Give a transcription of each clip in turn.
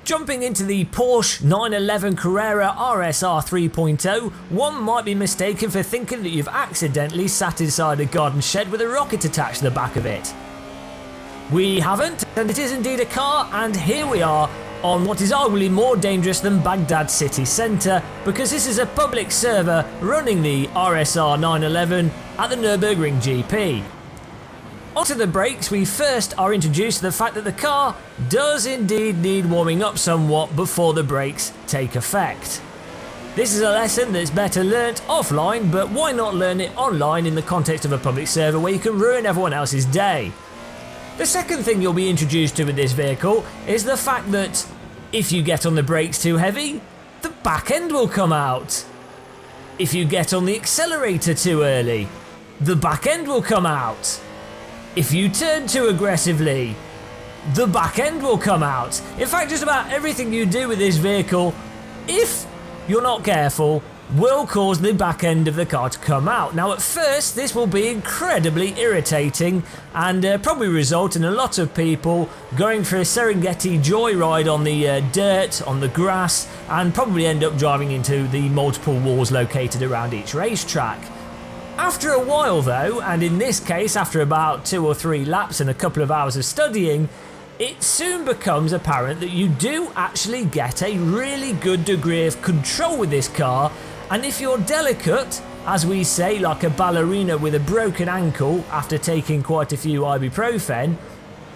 Jumping into the Porsche 911 Carrera Rsr 3.0, one might be mistaken for thinking that you've accidentally sat inside a garden shed with a rocket attached to the back of it. We haven't, and it is indeed a car, and here we are on what is arguably more dangerous than Baghdad city centre, because this is a public server running the RSR 911 at the Nürburgring GP. Onto the brakes, we first are introduced to the fact that the car does indeed need warming up somewhat before the brakes take effect. This is a lesson that's better learnt offline, but why not learn it online in the context of a public server where you can ruin everyone else's day? The second thing you'll be introduced to with this vehicle is the fact that if you get on the brakes too heavy, the back end will come out. If you get on the accelerator too early, the back end will come out. If you turn too aggressively, the back end will come out. In fact, just about everything you do with this vehicle, if you're not careful, will cause the back end of the car to come out. Now at first this will be incredibly irritating and probably result in a lot of people going for a Serengeti joyride on the dirt, on the grass, and probably end up driving into the multiple walls located around each racetrack. After a while though, and in this case after about 2 or 3 laps and a couple of hours of studying, it soon becomes apparent that you do actually get a really good degree of control with this car, and if you're delicate, as we say, like a ballerina with a broken ankle after taking quite a few ibuprofen,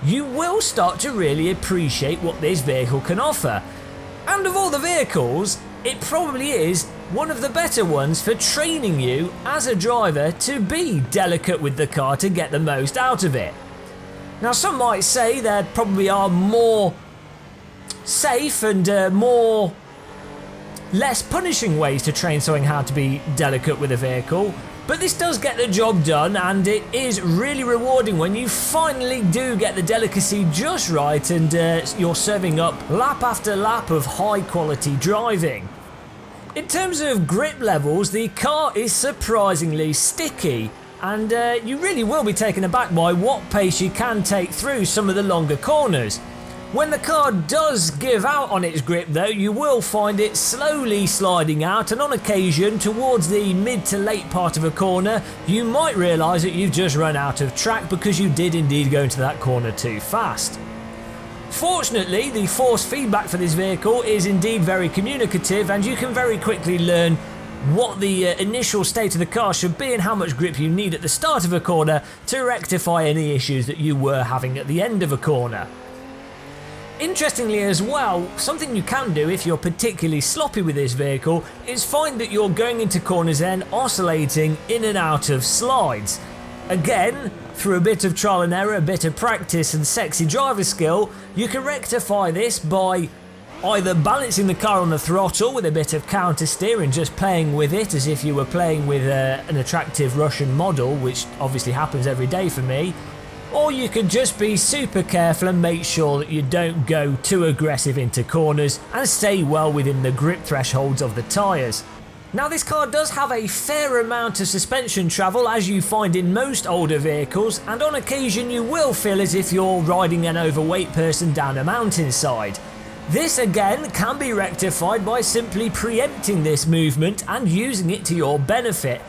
you will start to really appreciate what this vehicle can offer. And of all the vehicles, it probably is one of the better ones for training you as a driver to be delicate with the car to get the most out of it. Now some might say there probably are more safe and less punishing ways to train someone how to be delicate with a vehicle, but this does get the job done, and it is really rewarding when you finally do get the delicacy just right and you're serving up lap after lap of high quality driving. In terms of grip levels, the car is surprisingly sticky, and you really will be taken aback by what pace you can take through some of the longer corners. When the car does give out on its grip though, you will find it slowly sliding out, and on occasion towards the mid to late part of a corner you might realise that you've just run out of track because you did indeed go into that corner too fast. Fortunately, the force feedback for this vehicle is indeed very communicative, and you can very quickly learn what the initial state of the car should be and how much grip you need at the start of a corner to rectify any issues that you were having at the end of a corner. Interestingly as well, something you can do if you're particularly sloppy with this vehicle is find that you're going into corners then oscillating in and out of slides. Again, through a bit of trial and error, a bit of practice and sexy driver skill, you can rectify this by either balancing the car on the throttle with a bit of counter steer and just playing with it as if you were playing with an attractive Russian model, which obviously happens every day for me, or you could just be super careful and make sure that you don't go too aggressive into corners and stay well within the grip thresholds of the tyres. Now this car does have a fair amount of suspension travel, as you find in most older vehicles, and on occasion you will feel as if you're riding an overweight person down a mountainside. This again can be rectified by simply preempting this movement and using it to your benefit.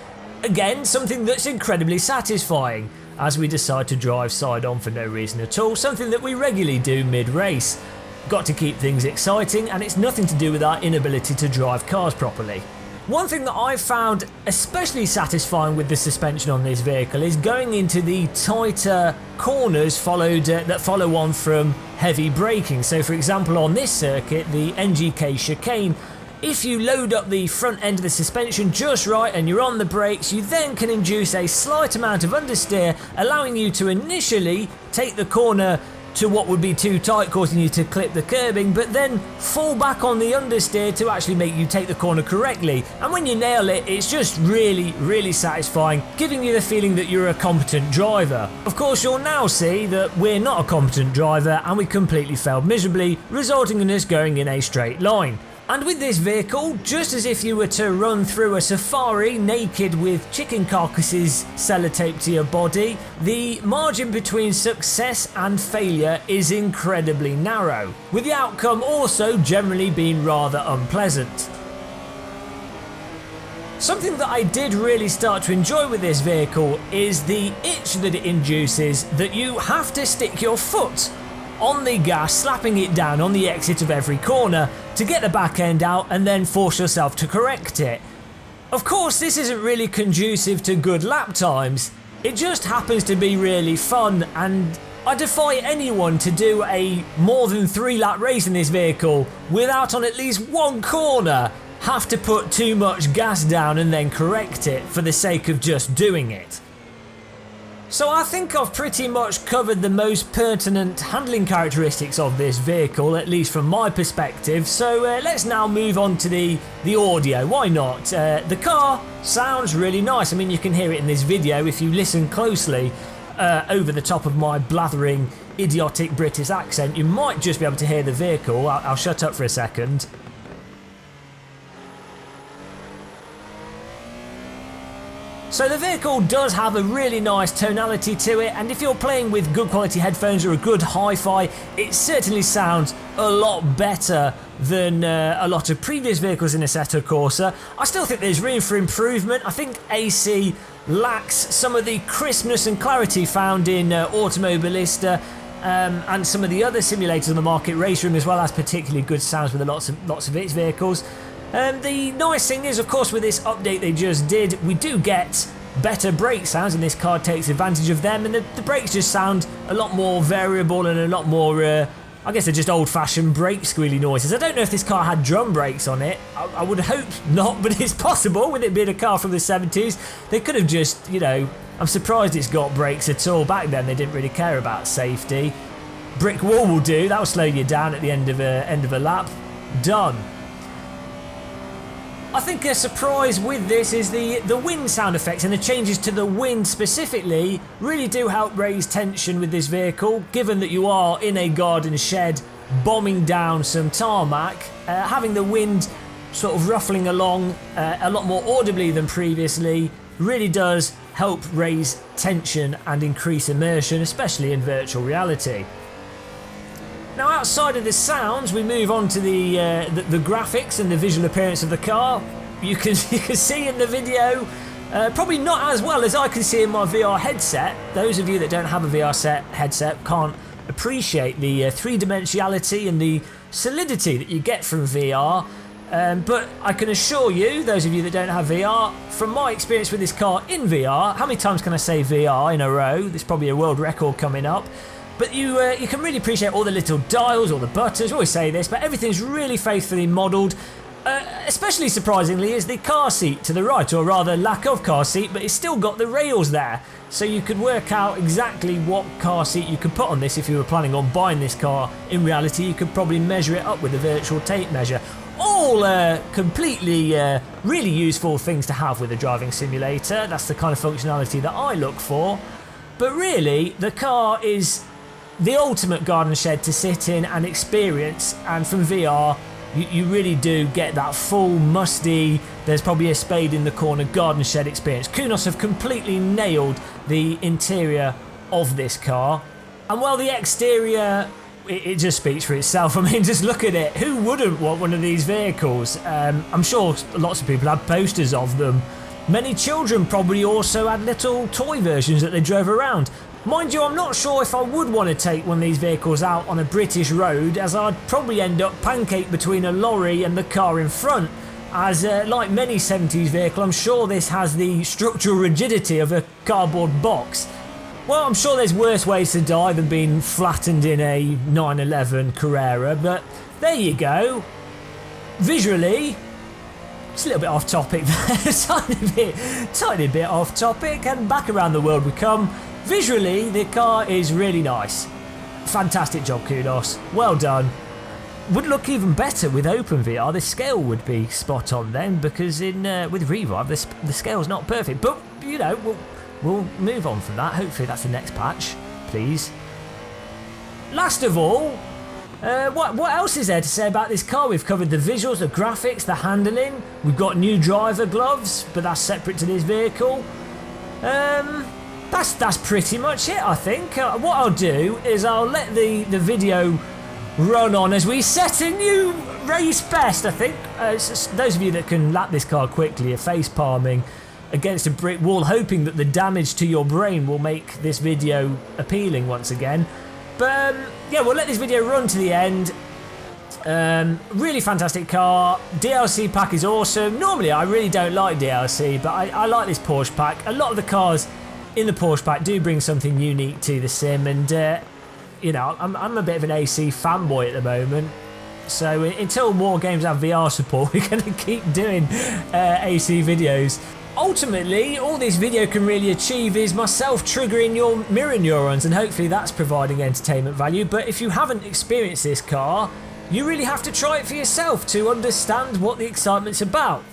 Again, something that's incredibly satisfying as we decide to drive side on for no reason at all, something that we regularly do mid-race. Got to keep things exciting, and it's nothing to do with our inability to drive cars properly. One thing that I've found especially satisfying with the suspension on this vehicle is going into the tighter corners that follow on from heavy braking. So for example on this circuit, the NGK chicane, if you load up the front end of the suspension just right and you're on the brakes, you then can induce a slight amount of understeer, allowing you to initially take the corner to what would be too tight, causing you to clip the curbing, but then fall back on the understeer to actually make you take the corner correctly. And when you nail it, it's just really satisfying, giving you the feeling that you're a competent driver. Of course, you'll now see that we're not a competent driver and we completely failed miserably, resulting in us going in a straight line. And with this vehicle, just as if you were to run through a safari naked with chicken carcasses sellotaped to your body, the margin between success and failure is incredibly narrow, with the outcome also generally being rather unpleasant. Something that I did really start to enjoy with this vehicle is the itch that it induces that you have to stick your foot on the gas, slapping it down on the exit of every corner to get the back end out and then force yourself to correct it. Of course, this isn't really conducive to good lap times. It just happens to be really fun, and I defy anyone to do a more than 3-lap race in this vehicle without on at least one corner have to put too much gas down and then correct it for the sake of just doing it. So I think I've pretty much covered the most pertinent handling characteristics of this vehicle, at least from my perspective, so let's now move on to the audio. Why not? The car sounds really nice. I mean, you can hear it in this video if you listen closely over the top of my blathering, idiotic British accent. You might just be able to hear the vehicle. I'll shut up for a second. So the vehicle does have a really nice tonality to it, and if you're playing with good quality headphones or a good hi-fi, it certainly sounds a lot better than a lot of previous vehicles in Assetto Corsa. I still think there's room for improvement. I think AC lacks some of the crispness and clarity found in Automobilista and some of the other simulators on the market. Race Room as well has particularly good sounds with lots of its vehicles. The nice thing is, of course, with this update they just did, we do get better brake sounds, and this car takes advantage of them, and the brakes just sound a lot more variable and a lot more, I guess they're just old-fashioned brake squealy noises. I don't know if this car had drum brakes on it. I would hope not, but it's possible, with it being a car from the 70s. They could have just, you know, I'm surprised it's got brakes at all. Back then they didn't really care about safety. Brick wall will do, that'll slow you down at the end of a lap. Done. I think a surprise with this is the wind sound effects, and the changes to the wind specifically really do help raise tension with this vehicle, given that you are in a garden shed bombing down some tarmac. Having the wind sort of ruffling along a lot more audibly than previously really does help raise tension and increase immersion, especially in virtual reality. Now, outside of the sounds, we move on to the graphics and the visual appearance of the car. You can see in the video, probably not as well as I can see in my VR headset. Those of you that don't have a VR headset can't appreciate the three-dimensionality and the solidity that you get from VR. But I can assure you, those of you that don't have VR, from my experience with this car in VR, how many times can I say VR in a row? There's probably a world record coming up. But you can really appreciate all the little dials, all the buttons. I always say this, but everything's really faithfully modelled. Especially surprisingly is the car seat to the right, or rather lack of car seat, but it's still got the rails there. So you could work out exactly what car seat you could put on this if you were planning on buying this car. In reality, you could probably measure it up with a virtual tape measure. All completely really useful things to have with a driving simulator. That's the kind of functionality that I look for. But really, the car is the ultimate garden shed to sit in and experience, and from VR you really do get that full musty, there's probably a spade in the corner garden shed experience. Kunos have completely nailed the interior of this car, and while the exterior, it just speaks for itself. I mean, just look at it. Who wouldn't want one of these vehicles? I'm sure lots of people had posters of them. Many children probably also had little toy versions that they drove around. Mind you, I'm not sure if I would want to take one of these vehicles out on a British road, as I'd probably end up pancaked between a lorry and the car in front, as like many 70s vehicle, I'm sure this has the structural rigidity of a cardboard box. Well, I'm sure there's worse ways to die than being flattened in a 911 Carrera, but there you go. Visually, it's a little bit off topic there, tiny bit off topic, and back around the world we come. Visually, the car is really nice. Fantastic job, kudos. Well done. Would look even better with OpenVR. The scale would be spot on then, because with Revive, the scale's not perfect. But, you know, we'll move on from that. Hopefully that's the next patch, please. Last of all, What else is there to say about this car? We've covered the visuals, the graphics, the handling. We've got new driver gloves, but that's separate to this vehicle. That's pretty much it, I think. What I'll do is I'll let the video run on as we set a new race best, I think. Those of you that can lap this car quickly are face palming against a brick wall, hoping that the damage to your brain will make this video appealing once again. But yeah, we'll let this video run to the end. Really fantastic car. DLC pack is awesome. Normally I really don't like DLC, but I like this Porsche pack. A lot of the cars in the Porsche pack do bring something unique to the sim, and you know, I'm a bit of an AC fanboy at the moment. So until more games have VR support, we're going to keep doing AC videos. Ultimately, all this video can really achieve is myself triggering your mirror neurons, and hopefully that's providing entertainment value. But if you haven't experienced this car, you really have to try it for yourself to understand what the excitement's about.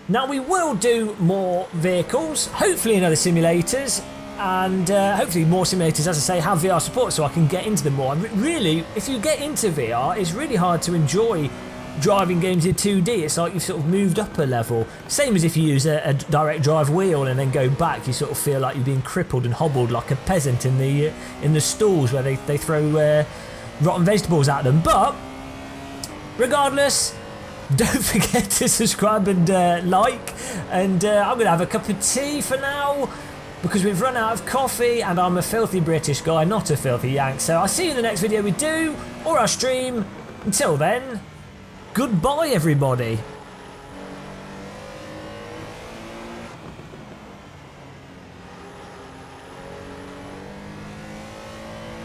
Now, we will do more vehicles, hopefully in other simulators, and hopefully more simulators, as I say, have VR support so I can get into them more. Really, if you get into VR, it's really hard to enjoy driving games in 2D. It's like you've sort of moved up a level. Same as if you use a direct drive wheel and then go back, you sort of feel like you're being crippled and hobbled like a peasant in the stalls where they throw rotten vegetables at them. But regardless, don't forget to subscribe and like, and I'm going to have a cup of tea for now because we've run out of coffee and I'm a filthy British guy, not a filthy Yank. So I'll see you in the next video we do, or our stream. Until then, goodbye everybody.